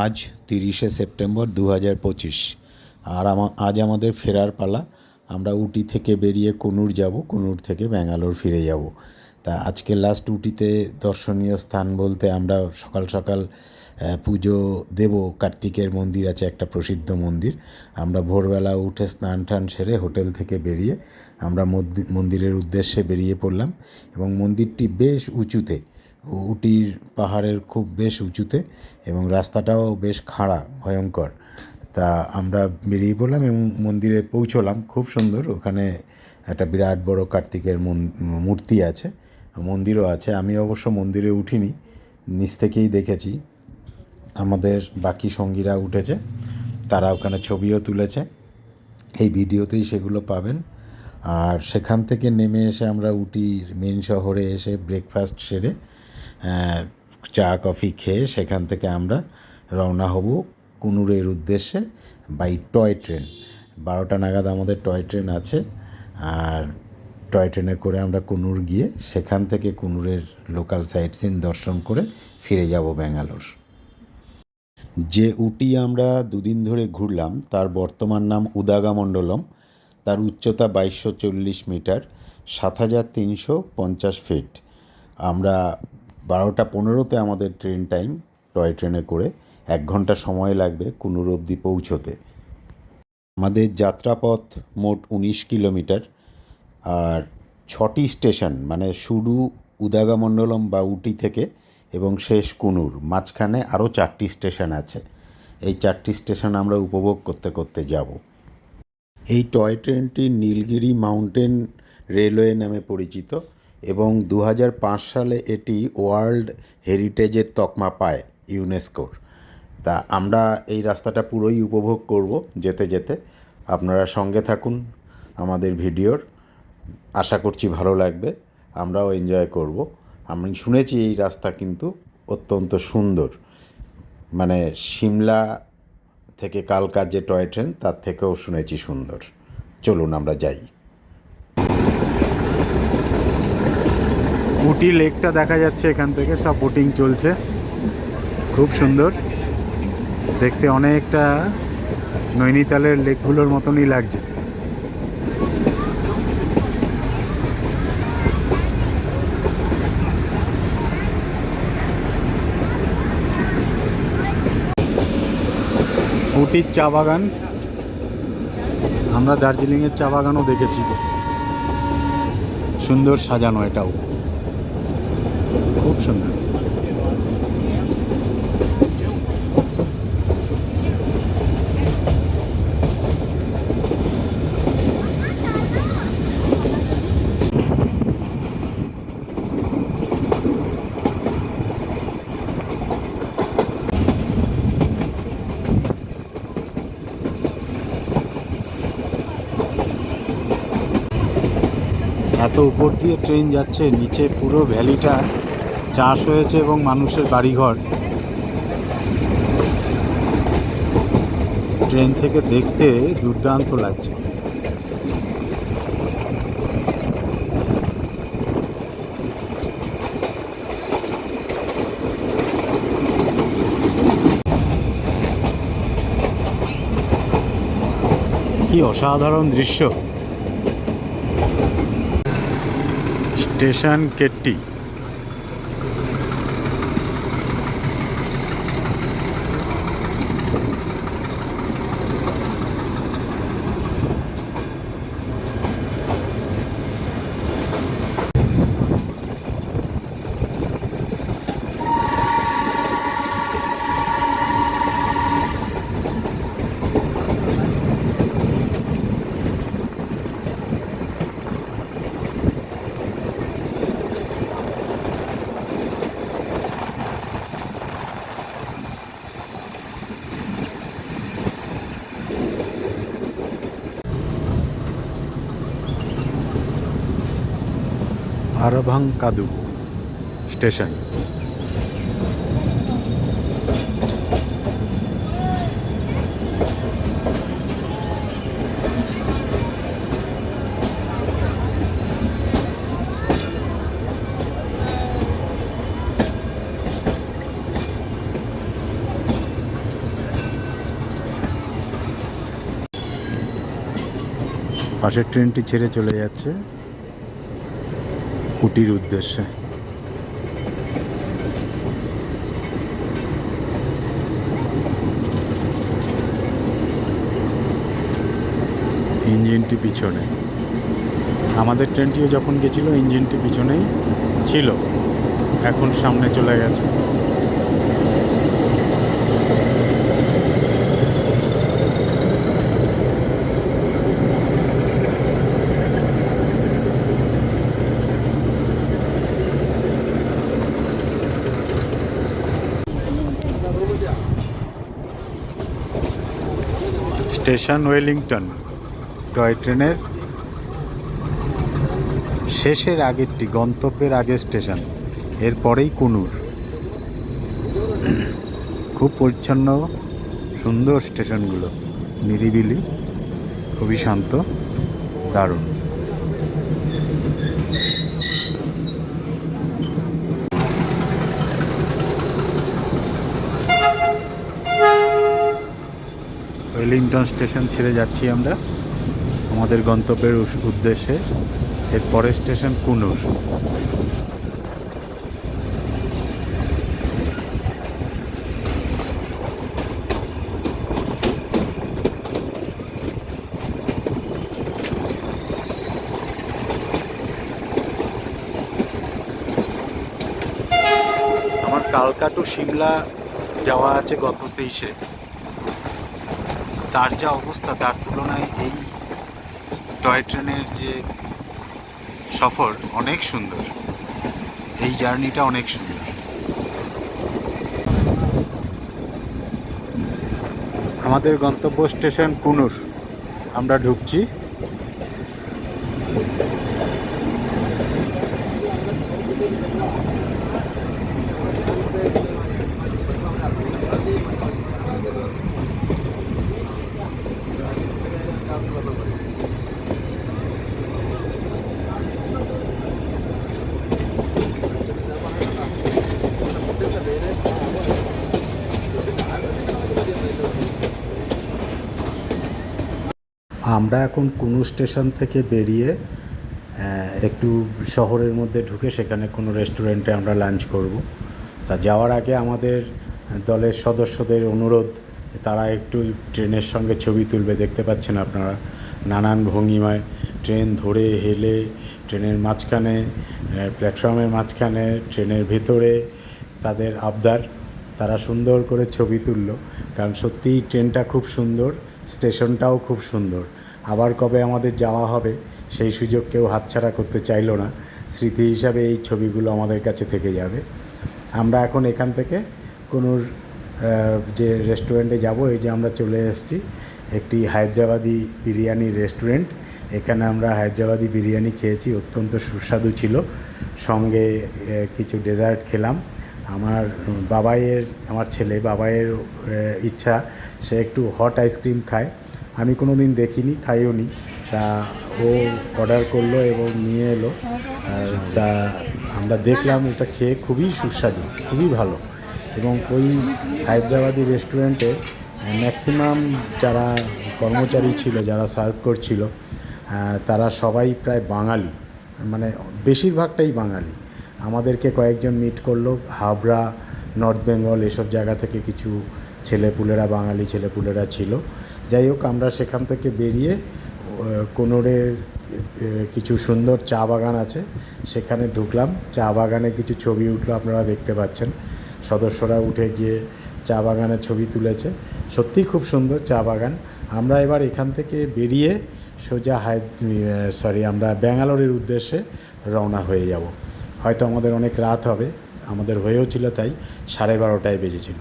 আজ 30শে সেপ্টেম্বর 2025। আজ আমাদের ফেরার পালা। আমরা উটি থেকে বেরিয়ে কুনুর যাব, কুনুর থেকে ব্যাঙ্গালোর ফিরে যাব। তা আজকে লাস্ট উটিতে দর্শনীয় স্থান বলতে আমরা সকাল সকাল পুজো দেব। কার্তিকের মন্দির আছে একটা প্রসিদ্ধ মন্দির। আমরা ভোরবেলা উঠে স্নান টান সেরে হোটেল থেকে বেরিয়ে আমরা মন্দিরের উদ্দেশ্যে বেরিয়ে পড়লাম। এবং মন্দিরটি বেশ উঁচুতে, উটির পাহাড়ের খুব বেশ উঁচুতে, এবং রাস্তাটাও বেশ খাড়া, ভয়ঙ্কর। তা আমরা বেরিয়ে পড়লাম এবং মন্দিরে পৌঁছলাম। খুব সুন্দর, ওখানে একটা বিরাট বড় কার্তিকের মূর্তি আছে, মন্দিরও আছে। আমি অবশ্য মন্দিরে উঠিনি, নিচ থেকেই দেখেছি। আমাদের বাকি সঙ্গীরা উঠেছে, তারা ওখানে ছবিও তুলেছে, এই ভিডিওতেই সেগুলো পাবেন। আর সেখান থেকে নেমে এসে আমরা উটির মেন শহরে এসে ব্রেকফাস্ট সেরে চা কফি খেয়ে সেখান থেকে আমরা রওনা হব কুনুরের উদ্দেশ্যে বাই টয় ট্রেন। 12টা নাগাদ আমাদের টয় ট্রেন আছে, আর টয় ট্রেনে করে আমরা কুনুর গিয়ে সেখান থেকে কুনুরের লোকাল সাইট সিন দর্শন করে ফিরে যাব ব্যাঙ্গালোর। যে উটি আমরা দুদিন ধরে ঘুরলাম তার বর্তমান নাম উদাগামণ্ডলম। তার উচ্চতা 2240 মিটার, 7350 ফিট। আমরা 12টা 15-তে আমাদের ট্রেন টাইম। টয় ট্রেনে করে 1 ঘন্টা সময় লাগবে কুনুর অবধি পৌঁছোতে। আমাদের যাত্রাপথ মোট 19 কিলোমিটার, আর 6টি স্টেশন, মানে শুরু উদাগামণ্ডলম বা উটি থেকে এবং শেষ কুনুর, মাঝখানে আরও 4টি স্টেশন আছে। এই 4টি স্টেশন আমরা উপভোগ করতে করতে যাব। এই টয় ট্রেনটি নীলগিরি মাউন্টেন রেলওয়ে নামে পরিচিত এবং 2005 সালে এটি ওয়ার্ল্ড হেরিটেজের তকমা পায় ইউনেস্কোর। তা আমরা এই রাস্তাটা পুরোই উপভোগ করব যেতে যেতে। আপনারা সঙ্গে থাকুন আমাদের ভিডিওর, আশা করছি ভালো লাগবে, আমরাও এনজয় করব। আমি শুনেছি এই রাস্তা কিন্তু অত্যন্ত সুন্দর, মানে সিমলা থেকে কালকার যে টয় ট্রেন তার থেকেও শুনেছি সুন্দর। চলুন আমরা যাই। উটি লেকটা দেখা যাচ্ছে এখান থেকে, সব বোটিং চলছে, খুব সুন্দর দেখতে, অনেকটা নৈনিতালের লেকগুলোর মতনই লাগছে। উটির চা বাগান, আমরা দার্জিলিংয়ের চা বাগানও দেখেছি, সুন্দর সাজানো, এটাও খুব সুন্দর। এত উপর দিয়ে ট্রেন যাচ্ছে, নিচে পুরো ভ্যালিটা চাষ হয়েছে এবং মানুষের বাড়িঘর। ট্রেন থেকে দেখতে দুর্দান্ত লাগছে। কি অসাধারণ দৃশ্য। স্টেশন কেট্টি। আরাভাঙ্কাদু স্টেশন। পাশের ট্রেনটি ছেড়ে চলে যাচ্ছে উটির উদ্দেশ্যে। ইঞ্জিনটি পিছনে, আমাদের ট্রেনটিও যখন গেছিল ইঞ্জিনটি পিছনেই ছিল, এখন সামনে চলে গেছে। স্টেশন ওয়েলিংটন, টয় ট্রেনের শেষের আগেরটি, গন্তব্যের আগের স্টেশন, এরপরেই কুনুর। খুব পরিচ্ছন্ন, সুন্দর স্টেশনগুলো, নিরিবিলি, খুবই শান্ত, দারুণ। ওয়েলিংটন স্টেশন ছেড়ে যাচ্ছি আমরা আমাদের গন্তব্যের উদ্দেশ্যে। এর পরের স্টেশন কুনুর। আমার কালকা টু সিমলা যাওয়া আছে গত 23-এ। তার যা অবস্থা, তার তুলনায় এই টয় ট্রেনের যে সফর অনেক সুন্দর, এই জার্নিটা অনেক সুন্দর। আমাদের গন্তব্য স্টেশন কুনুর, আমরা ঢুকছি। আমরা এখন কুনুর স্টেশন থেকে বেরিয়ে একটু শহরের মধ্যে ঢুকে সেখানে কোনো রেস্টুরেন্টে আমরা লাঞ্চ করব। তা যাওয়ার আগে আমাদের দলের সদস্যদের অনুরোধ, তারা একটু ট্রেনের সঙ্গে ছবি তুলবে। দেখতে পাচ্ছেন আপনারা, নানান ভঙ্গিমায় ট্রেন ধরে হেলে, ট্রেনের মাঝখানে, প্ল্যাটফর্মের মাঝখানে, ট্রেনের ভেতরে তাদের আবদার, তারা সুন্দর করে ছবি তুলল। কারণ সত্যিই ট্রেনটা খুব সুন্দর, স্টেশনটাও খুব সুন্দর। আবার কবে আমাদের যাওয়া হবে সেই সুযোগ কেউ হাতছাড়া করতে চাইল না। স্মৃতি হিসাবে এই ছবিগুলো আমাদের কাছে থেকে যাবে। আমরা এখন এখান থেকে কোনোর যে রেস্টুরেন্টে যাব, এই যে আমরা চলে এসেছি একটি হায়দ্রাবাদি বিরিয়ানির রেস্টুরেন্ট। এখানে আমরা হায়দ্রাবাদি বিরিয়ানি খেয়েছি, অত্যন্ত সুস্বাদু ছিল। সঙ্গে কিছু ডেজার্ট খেলাম। আমার ছেলে বাবাইয়ের ইচ্ছা, সে একটু হট আইসক্রিম খায়। আমি কোনো দিন দেখিনি, খাইও নি। তা ও অর্ডার করলো এবং নিয়ে এলো। তা আমরা দেখলাম, এটা খেয়ে খুবই সুস্বাদু, খুবই ভালো। এবং ওই হায়দ্রাবাদি রেস্টুরেন্টে ম্যাক্সিমাম যারা কর্মচারী ছিল, যারা সার্ভ করছিল, তারা সবাই প্রায় বাঙালি, মানে বেশিরভাগটাই বাঙালি। আমাদেরকে কয়েকজন মিট করলো, হাবড়া, নর্থ বেঙ্গল এসব জায়গা থেকে কিছু ছেলেপুলেরা, বাঙালি ছেলেপুলেরা ছিল। যাই হোক, আমরা সেখান থেকে বেরিয়ে কোনোরের কিছু সুন্দর চা বাগান আছে, সেখানে ঢুকলাম। চা বাগানে কিছু ছবি উঠলো, আপনারা দেখতে পাচ্ছেন। সদস্যরা উঠে গিয়ে চা বাগানে ছবি তুলেছে। সত্যিই খুব সুন্দর চা বাগান। আমরা এবার এখান থেকে বেরিয়ে সোজা আমরা ব্যাঙ্গালোরের উদ্দেশ্যে রওনা হয়ে যাব। হয়তো আমাদের অনেক রাত হবে, আমাদের হয়েও ছিল, তাই 12:30টায় বেজেছিল।